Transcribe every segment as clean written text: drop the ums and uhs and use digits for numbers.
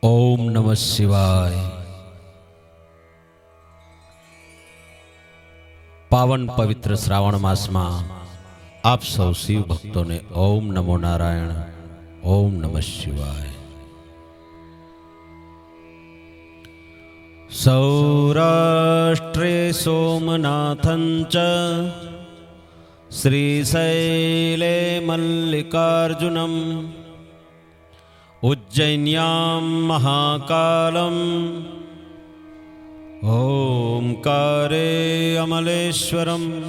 ओम नमः शिवाय। पावन पवित्र श्रावण मास में आप सौ शिव भक्तों ने ओम नमो नारायण, ओम नमः शिवाय। सौराष्ट्रे सोमनाथं च श्रीशैले मल्लिकार्जुनम् उज्जैन्यां महाकालम् ओंकारे अमलेश्वरम्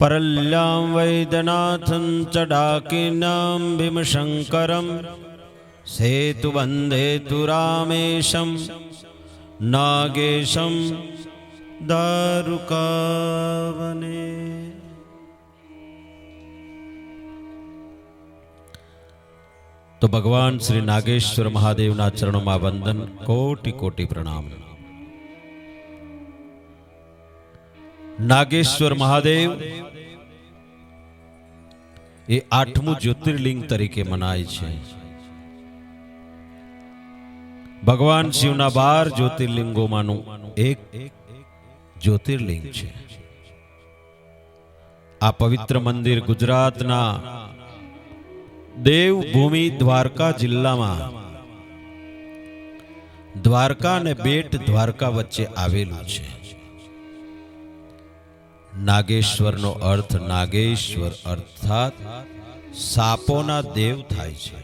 परल्यां वैद्यनाथं च डाकिन्यां भीमशंकरम् सेतुबन्धेतु रामेशं नागेशं दारुकावने। तो भगवान श्री नागेश्वर महादेव ना चरणों में वंदन, कोटि कोटि प्रणाम। नागेश्वर महादेव ये 8मुं ज्योतिर्लिंग तरीके मनाय छे। भगवान शिवना 12 ज्योतिर्लिंगों मानु एक ज्योतिर्लिंग छे। आ पवित्र मंदिर गुजरात ना देवभूमि द्वारका जिल्ला में द्वारका ने बेट द्वारका वच्चे आवेलू छे। नागेश्वर नो अर्थ नागेश्वर अर्थात सापोना देव थाय छे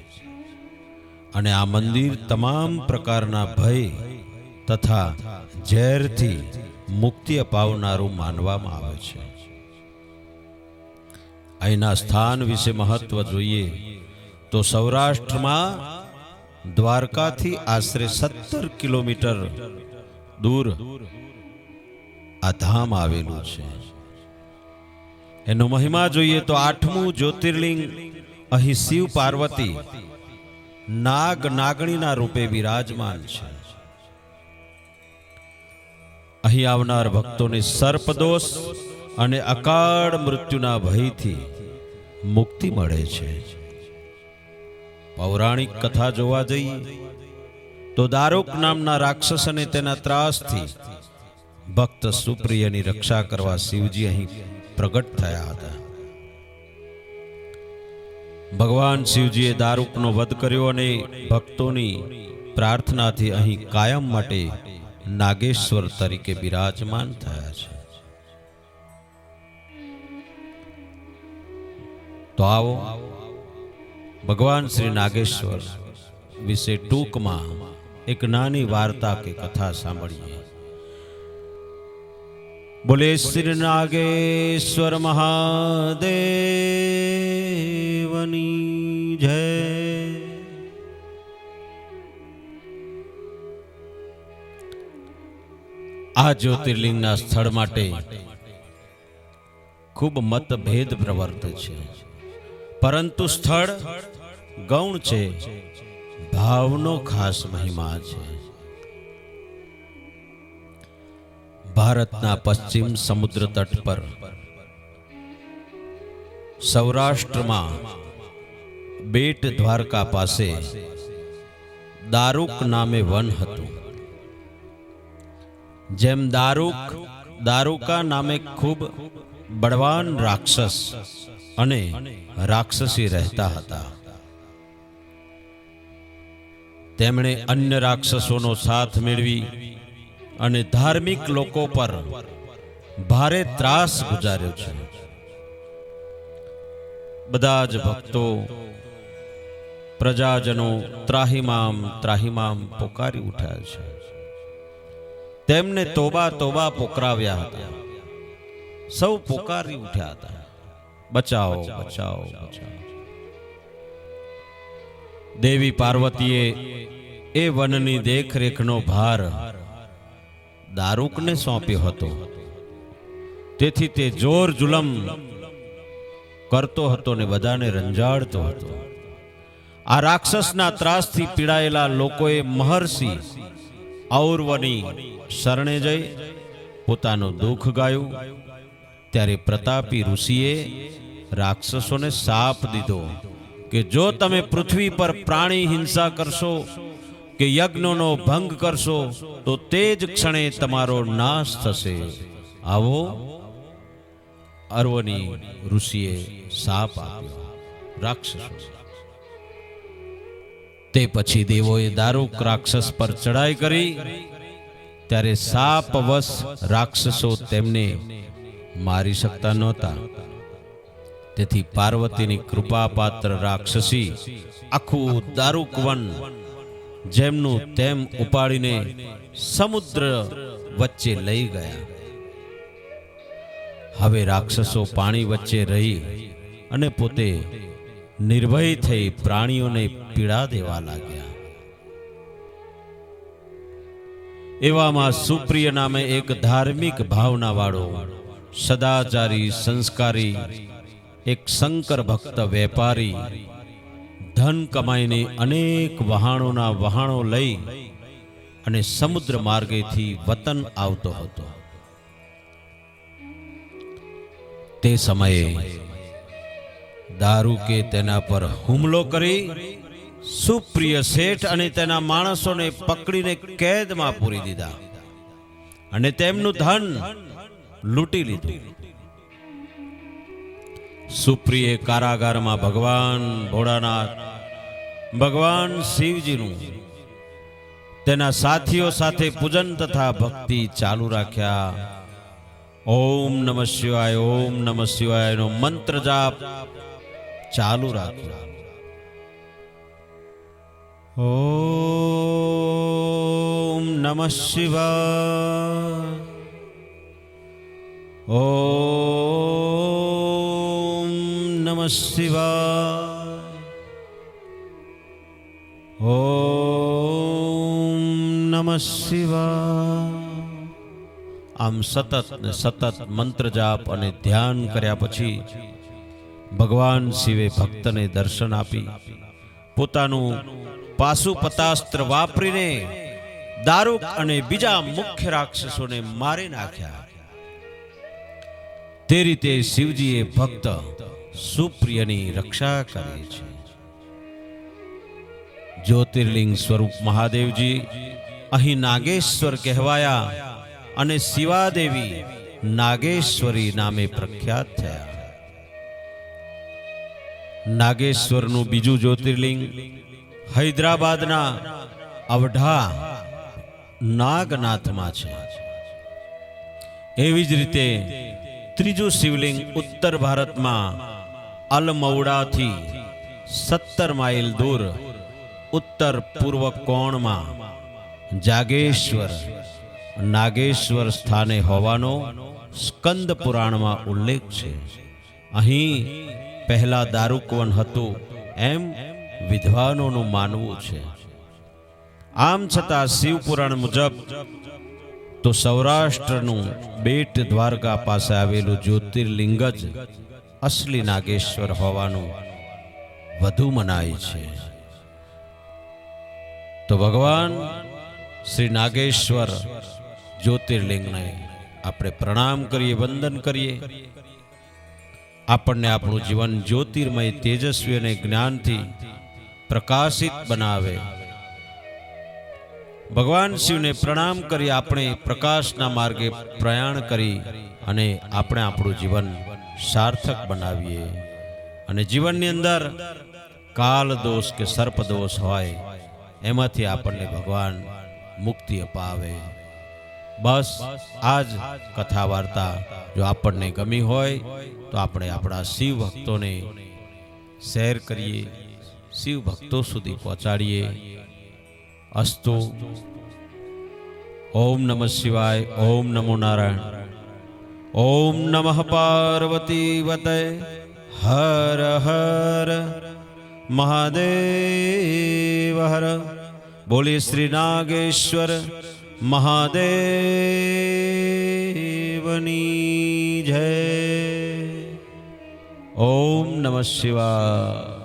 अने आ मंदिर तमाम प्रकारना भय तथा झेर थी मुक्ति अपावनारू मानवामां आवे छे। अहीना स्थान विषे महत्व जोईए तो सौराष्ट्र में द्वारका थी आश्रे 70 किलोमीटर दूर आ धाम आवेलू छे। एनो महिमा जोईए तो 8मुं ज्योतिर्लिंग अहीं शिव पार्वती नाग नागणीना रूपे विराजमान छे। अहीं आवनार भक्तोने सर्पदोष अने अकाळ मृत्युना भयथी मुक्ति मळे छे। पौराणिक कथा जोवा जईए तो दारुक नामना राक्षस अने तेना त्रासथी भक्त सुप्रियनी रक्षा करवा शिवजी अहीं प्रगट थया हता। भगवान शिवजीए दारुकनो वध कर्यो अने भक्तोनी प्रार्थनाथी अहीं कायम माटे नागेश्वर तरीके विराजमान थया छे। तो आओ भगवान श्री नागेश्वर विषे टूक में एक नानी वार्ता के कथा सांभळीए। बोले श्री नागेश्वर महादेवनी जय। आ ज्योतिर्लिंगना स्थळ माटे खूब मतभेद प्रवर्ते छे, परंतु स्थळ गौण छे, भावनो खास महिमा छे। भारतना पश्चिम समुद्र तट पर सौराष्ट्र में बेट द्वारका पासे दारुक नामे वन हतुं। जेम दारुका नामे खूब बड़वान राक्षस अने राक्षसी रहता हता। तेमणे अन्य राक्षसोनो साथ मेळवी अने धार्मिक लोको पर भारे त्रास गुजार्यो छे। बधा ज भक्तो प्रजाजनो त्राहिमाम त्राहिमाम पोकारी उठ्या छे। तेमने तोबा तोबा पोकराव्या हता। सौ पोकारी उठ्या हता, बचाओ बचाओ बचाओ। देवी पार्वतीए ए वननी देखरेखनो भार दारुकने सौंप्यो हतो। तेथी ते जोर जुलम करतो हतो ने बधाने रंजाड़तो हतो। आ राक्षसना त्रासथी पीड़ायेला लोकोए महर्षि औरवनी शरणे जई पोतानो दुख गायुं। त्यारे प्रतापी ऋषिए राक्षसोने शाप दीधो કે જો તમે પૃથ્વી પર પ્રાણી હિંસા કરશો કે યજ્ઞનો ભંગ કરશો તો તે જ ક્ષણે તમારો નાશ થશે. આવો અર્વની ઋષિએ શાપ આપ્યો રાક્ષસો. તે પછી દેવોએ દારૂક રાક્ષસ પર ચડાઈ કરી, ત્યારે શાપવશ રાક્ષસો તેમને મારી શકતા નહોતા. તેથી પાર્વતીની કૃપાપાત્ર રાક્ષસી આખું દારૂક વન જેમનું તેમ ઉપાડીને સમુદ્ર વચ્ચે લઈ ગયા. હવે રાક્ષસો પાણી વચ્ચે રહી અને પોતે નિર્ભય થઈ પ્રાણીઓને પીડા દેવા લાગ્યા. એવામાં સુપ્રિય નામે એક ધાર્મિક ભાવનાવાળો સદાચારી સંસ્કારી એક શંકર ભક્ત વેપારી ધન કમાઈને અનેક વહાણોના વહાણો લઈ અને સમુદ્ર માર્ગેથી વતન આવતો હતો. તે સમયે દારૂકે તેના પર હુમલો કરી સુપ્રિય શેઠ અને તેના માણસોને પકડીને કેદમાં પૂરી દીધા અને તેમનું ધન લૂંટી લીધું. સુપ્રિયે કારાગારમાં ભગવાન ભોળાનાથ, ભગવાન શિવજીનું તેના સાથીઓ સાથે પૂજન તથા ભક્તિ ચાલુ રાખ્યા. ઓમ નમઃ શિવાય, ઓમ નમઃ શિવાય નો મંત્ર જાપ ચાલુ રાખ્યો. ઓમ નમઃ શિવાય, ઓમ નમઃ શિવાય, ઓમ નમઃ શિવાય. આમ સતત ને સતત મંત્ર જાપ અને ધ્યાન કર્યા પછી ભગવાન શિવે ભક્તને દર્શન આપી પોતાનું પાશુપતાસ્ત્ર વાપરીને દારૂક અને બીજા મુખ્ય રાક્ષસોને મારી નાખ્યા. તે રીતે શિવજીએ ભક્ત સુપ્રિયની રક્ષા કરી છે. જ્યોતિર્લિંગ સ્વરૂપ મહાદેવજી અહીં નાગેશ્વર કહેવાયા અને શિવાદેવી નાગેશ્વરી નામે પ્રખ્યાત થયા. નાગેશ્વરનું બીજું જ્યોતિર્લિંગ હૈદરાબાદના અવઢા નાગનાથમાં છે. એવી જ રીતે ત્રીજું શિવલિંગ ઉત્તર ભારતમાં અલમૌડાથી 17 માઇલ દૂર ઉત્તર પૂર્વ કોણમાં જાગેશ્વર નાગેશ્વર સ્થાને હોવાનો સ્કંદ પુરાણમાં ઉલ્લેખ છે. અહીં પહેલા દારૂકવન હતું એમ વિદ્વાનોનું માનવું છે. આમ છતાં શિવ પુરાણ મુજબ તો સૌરાષ્ટ્રનું બેટ દ્વારકા પાસે આવેલું જ્યોતિર્લિંગ જ અસલી નાગેશ્વર હોવાનું વધુ મનાય છે. તો ભગવાન શ્રી નાગેશ્વર જ્યોતિર્લિંગને આપણે પ્રણામ કરીએ, વંદન કરીએ. આપણને આપણું જીવન જ્યોતિર્મય, તેજસ્વી અને જ્ઞાનથી પ્રકાશિત બનાવે. ભગવાન શિવને પ્રણામ કરી આપણે પ્રકાશના માર્ગે પ્રયાણ કરી અને આપણે આપણું જીવન સાર્થક બનાવીએ. અને જીવનની અંદર કાલ દોષ કે સર્પ દોષ હોય એમાંથી આપણને ભગવાન મુક્તિ અપાવે. બસ આજ કથા વાર્તા જો આપણને ગમી હોય તો આપણે આપણા શિવ ભક્તોને શેર કરીએ, શિવ ભક્તો સુધી પહોંચાડીએ. અસ્તુ. ઓમ નમઃ શિવાય, ઓમ નમો નારાયણ, ઓમ નમઃ પાર્વતી વતય, હર હર મહાદેવ હર. બોલે શ્રી નાગેશ્વર મહાદેવની જય. ઓમ નમઃ શિવાય.